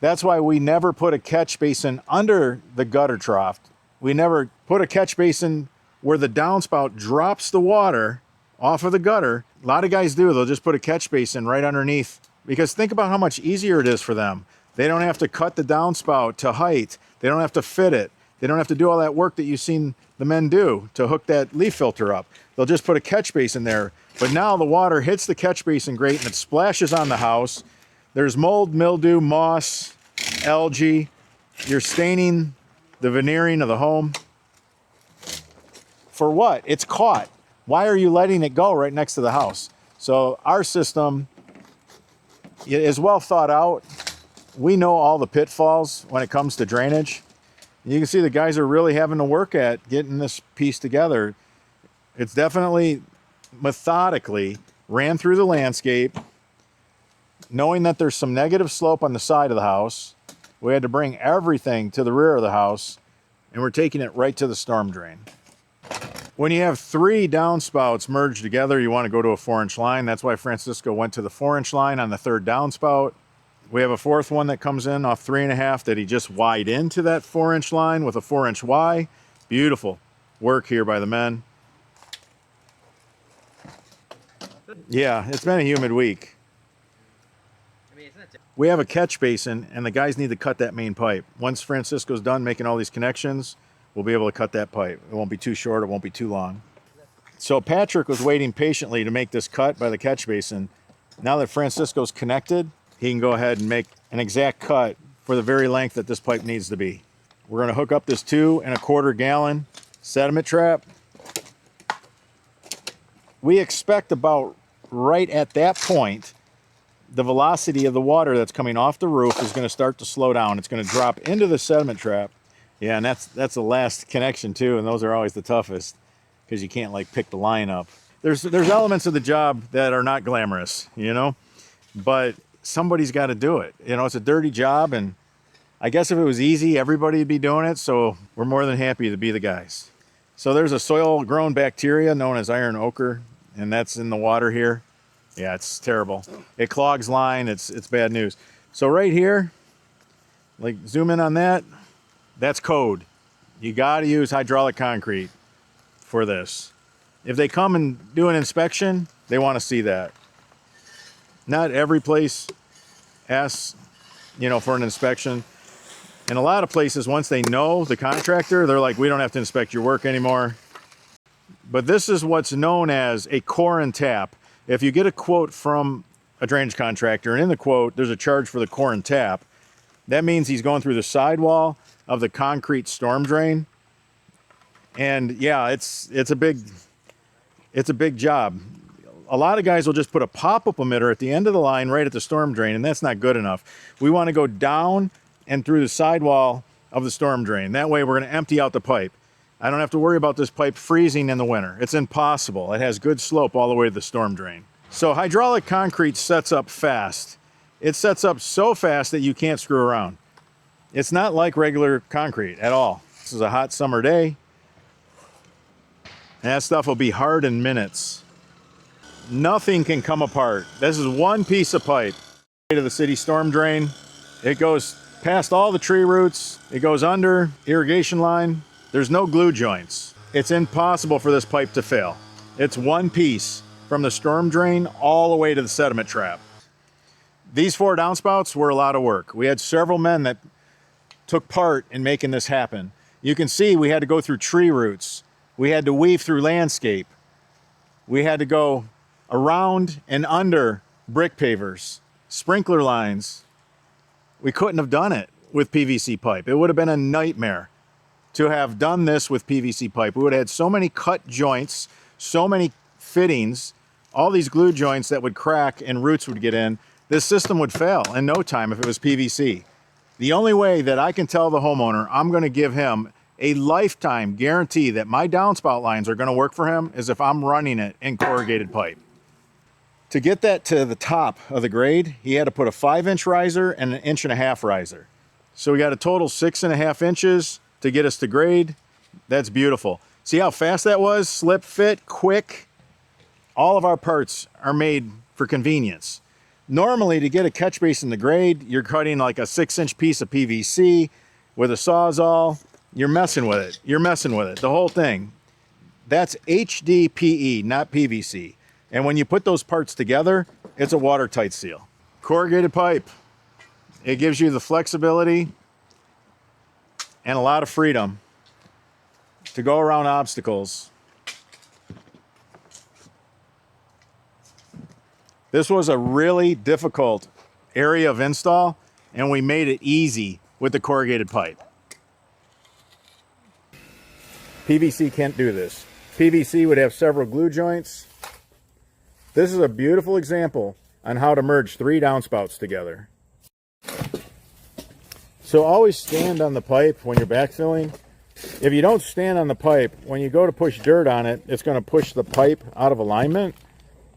That's why we never put a catch basin under the gutter trough. We never put a catch basin where the downspout drops the water off of the gutter. A lot of guys do. They'll just put a catch basin right underneath, because think about how much easier it is for them. They don't have to cut the downspout to height. They don't have to fit it. They don't have to do all that work that you've seen the men do to hook that leaf filter up. They'll just put a catch basin there. But now the water hits the catch basin grate and it splashes on the house. There's mold, mildew, moss, algae. You're staining the veneering of the home. For what? It's caught. Why are you letting it go right next to the house? So our system is well thought out. We know all the pitfalls when it comes to drainage. You can see the guys are really having to work at getting this piece together. It's definitely methodically ran through the landscape, knowing that there's some negative slope on the side of the house. We had to bring everything to the rear of the house, and we're taking it right to the storm drain. When you have 3 downspouts merged together, you want to go to a 4-inch line. That's why Francisco went to the 4-inch line on the 3rd downspout. We have a 4th one that comes in off 3 1/2 that he just wied into that 4-inch line with a 4-inch Y. Beautiful work here by the men. Yeah, it's been a humid week. We have a catch basin and the guys need to cut that main pipe. Once Francisco's done making all these connections, we'll be able to cut that pipe. It won't be too short, it won't be too long. So Patrick was waiting patiently to make this cut by the catch basin. Now that Francisco's connected, he can go ahead and make an exact cut for the very length that this pipe needs to be. We're going to hook up this 2 1/4 gallon sediment trap. We expect about right at that point, the velocity of the water that's coming off the roof is going to start to slow down. It's going to drop into the sediment trap. Yeah, and that's the last connection too, and those are always the toughest because you can't like pick the line up. There's elements of the job that are not glamorous, you know, but somebody's got to do it. You know, it's a dirty job, and I guess if it was easy, everybody would be doing it, so we're more than happy to be the guys. So there's a soil-grown bacteria known as iron ochre, and that's in the water here. Yeah, it's terrible. It clogs line, it's bad news. So right here, like zoom in on that, that's code. You got to use hydraulic concrete for this. If they come and do an inspection, they want to see that. Not every place asks you know, for an inspection. And a lot of places, once they know the contractor, they're like, we don't have to inspect your work anymore. But this is what's known as a core and tap. If you get a quote from a drainage contractor, and in the quote, there's a charge for the core and tap, that means he's going through the sidewall of the concrete storm drain. And yeah, it's a big job. A lot of guys will just put a pop-up emitter at the end of the line right at the storm drain, and that's not good enough. We want to go down and through the sidewall of the storm drain. That way we're going to empty out the pipe. I don't have to worry about this pipe freezing in the winter. It's impossible. It has good slope all the way to the storm drain. So hydraulic concrete sets up fast. It sets up so fast that you can't screw around. It's not like regular concrete at all. This is a hot summer day, and that stuff will be hard in minutes. Nothing can come apart. This is one piece of pipe to the city storm drain. It goes past all the tree roots. It goes under irrigation line. There's no glue joints. It's impossible for this pipe to fail. It's one piece from the storm drain all the way to the sediment trap. These 4 downspouts were a lot of work. We had several men that took part in making this happen. You can see we had to go through tree roots. We had to weave through landscape. We had to go around and under brick pavers, sprinkler lines. We couldn't have done it with PVC pipe. It would have been a nightmare to have done this with PVC pipe. We would have had so many cut joints, so many fittings, all these glue joints that would crack and roots would get in. This system would fail in no time if it was PVC. The only way that I can tell the homeowner I'm going to give him a lifetime guarantee that my downspout lines are going to work for him is if I'm running it in corrugated pipe. To get that to the top of the grade, he had to put a 5-inch riser and an 1.5-inch riser. So we got a total 6.5 inches to get us to grade. That's beautiful. See how fast that was? Slip, fit, quick. All of our parts are made for convenience. Normally, to get a catch basin to grade, you're cutting like a 6-inch piece of PVC with a Sawzall. You're messing with it. You're messing with it. The whole thing. That's HDPE, not PVC. And when you put those parts together, it's a watertight seal. Corrugated pipe. It gives you the flexibility and a lot of freedom to go around obstacles. This was a really difficult area of install, and we made it easy with the corrugated pipe. PVC can't do this. PVC would have several glue joints. This is a beautiful example on how to merge 3 downspouts together. So always stand on the pipe when you're backfilling. If you don't stand on the pipe, when you go to push dirt on it, it's going to push the pipe out of alignment,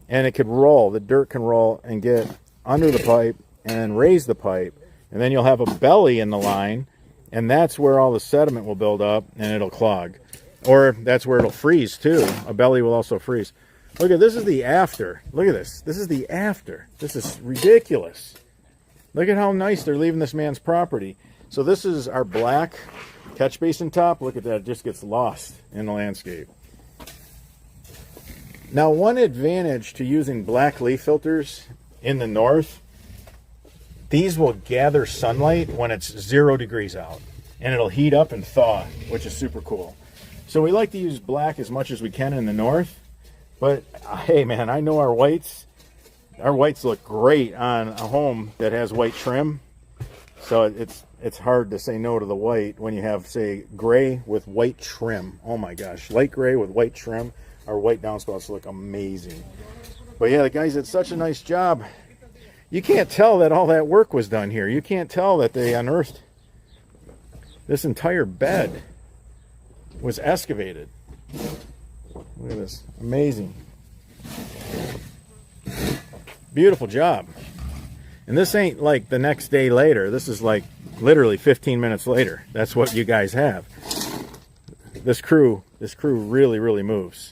and it could roll. The dirt can roll and get under the pipe and raise the pipe, and then you'll have a belly in the line, and that's where all the sediment will build up and it'll clog. Or that's where it'll freeze too. A belly will also freeze. Look at this, is the after. Look at this. This is the after. This is ridiculous. Look at how nice they're leaving this man's property. So this is our black catch basin top. Look at that. It just gets lost in the landscape. Now, one advantage to using black leaf filters in the north, these will gather sunlight when it's 0 degrees out, and it'll heat up and thaw, which is super cool. So we like to use black as much as we can in the north, but hey man, I know our whites look great on a home that has white trim. So it's hard to say no to the white when you have, say, gray with white trim. Oh my gosh, light gray with white trim. Our white downspouts look amazing. But yeah, the guys did such a nice job. You can't tell that all that work was done here. You can't tell that they unearthed this entire bed was excavated. Look at this, amazing. Beautiful job. And this ain't like the next day later. This is like literally 15 minutes later. That's what you guys have. This crew really, really moves.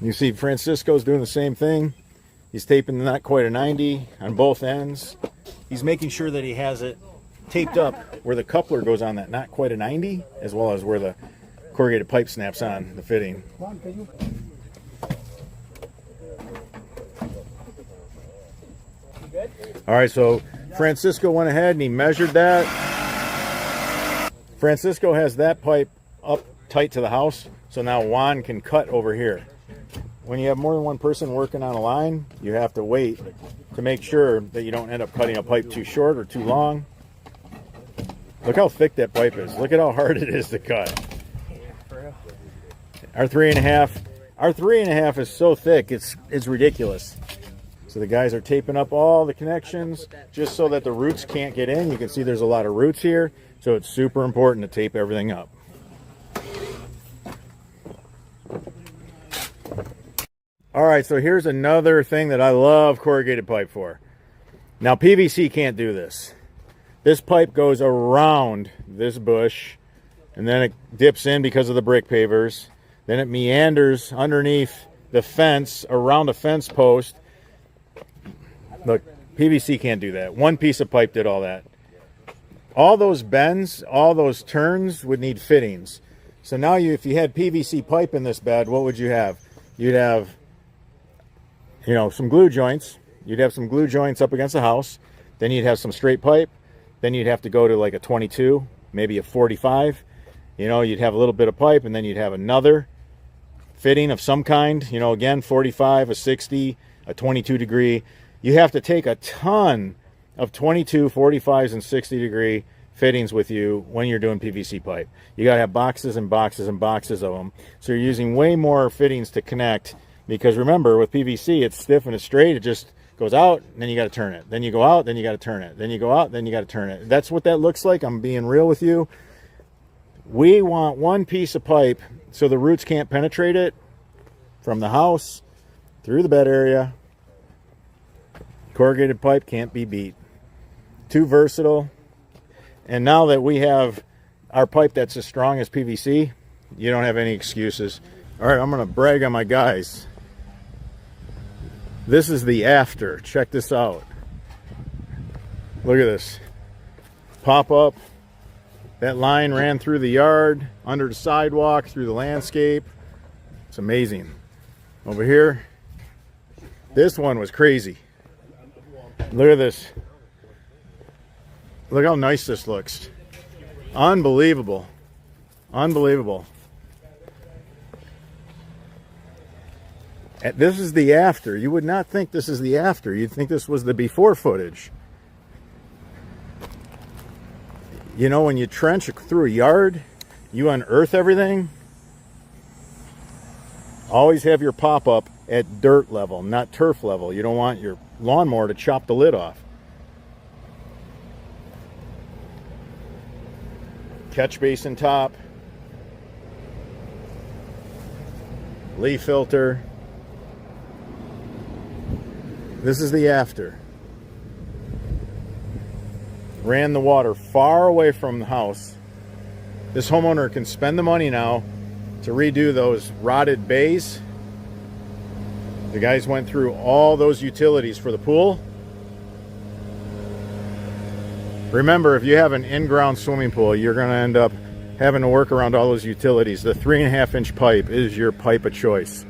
You see Francisco's doing the same thing. He's taping the not quite a 90 on both ends. He's making sure that he has it taped up where the coupler goes on that not quite a 90, as well as where the corrugated pipe snaps on the fitting. All right, so Francisco went ahead and he measured that. Francisco has that pipe up tight to the house, so now Juan can cut over here. When you have more than one person working on a line, you have to wait to make sure that you don't end up cutting a pipe too short or too long. Look how thick that pipe is. Look at how hard it is to cut. Our 3.5 is so thick, it's ridiculous. So the guys are taping up all the connections just so that the roots can't get in. You can see there's a lot of roots here, so it's super important to tape everything up. All right, so here's another thing that I love corrugated pipe for. Now PVC can't do this. This pipe goes around this bush, and then it dips in because of the brick pavers. Then it meanders underneath the fence, around a fence post. Look, PVC can't do that. One piece of pipe did all that. All those bends, all those turns would need fittings. So now if you had PVC pipe in this bed, what would you have? You'd have, you know, some glue joints. You'd have some glue joints up against the house. Then you'd have some straight pipe. Then you'd have to go to like a 22, maybe a 45. You know, you'd have a little bit of pipe, and then you'd have another fitting of some kind. You know, again, 45, a 60, a 22 degree. You have to take a ton of 22, 45s, and 60 degree fittings with you when you're doing PVC pipe. You got to have boxes and boxes and boxes of them. So you're using way more fittings to connect, because remember, with PVC, it's stiff and it's straight. It just goes out, and then you got to turn it. Then you go out, then you got to turn it. Then you go out, then you got to turn it. That's what that looks like. I'm being real with you. We want one piece of pipe so the roots can't penetrate it from the house through the bed area. Corrugated pipe can't be beat. Too versatile. And now that we have our pipe that's as strong as PVC, you don't have any excuses. All right, I'm going to brag on my guys. This is the after. Check this out. Look at this. Pop up. That line ran through the yard, under the sidewalk, through the landscape. It's amazing. Over here, this one was crazy. Look at this. Look how nice this looks. Unbelievable. Unbelievable. This is the after. You would not think this is the after. You'd think this was the before footage. You know, when you trench through a yard, you unearth everything. Always have your pop-up at dirt level, not turf level. You don't want your lawnmower to chop the lid off. Catch basin top. Leaf filter. This is the after. Ran the water far away from the house. This homeowner can spend the money now to redo those rotted bays. The guys went through all those utilities for the pool. Remember, if you have an in-ground swimming pool, you're going to end up having to work around all those utilities. The 3.5-inch pipe is your pipe of choice.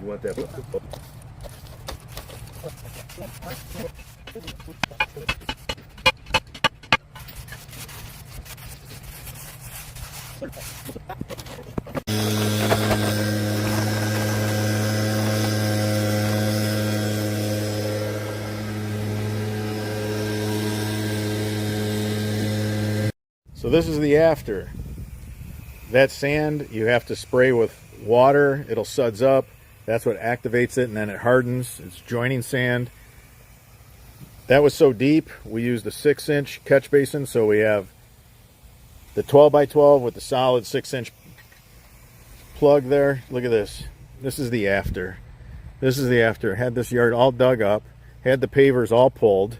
You want that? So this is the after. That sand you have to spray with water. It'll suds up. That's what activates it, and then it hardens. It's joining sand. That was so deep, we used a 6-inch catch basin, so we have the 12 by 12 with the solid 6-inch plug there. Look at this. This is the after. This is the after. Had this yard all dug up, had the pavers all pulled.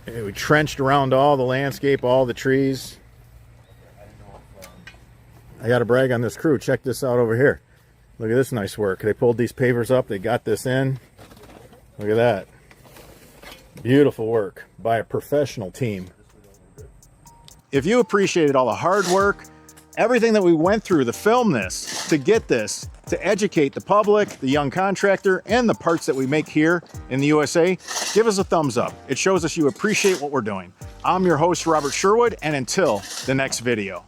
And we trenched around all the landscape, all the trees. I got to brag on this crew. Check this out over here. Look at this nice work. They pulled these pavers up. They got this in. Look at that. Beautiful work by a professional team. If you appreciated all the hard work, everything that we went through to film this, to get this, to educate the public, the young contractor, and the parts that we make here in the USA, give us a thumbs up. It shows us you appreciate what we're doing. I'm your host, Robert Sherwood, and until the next video.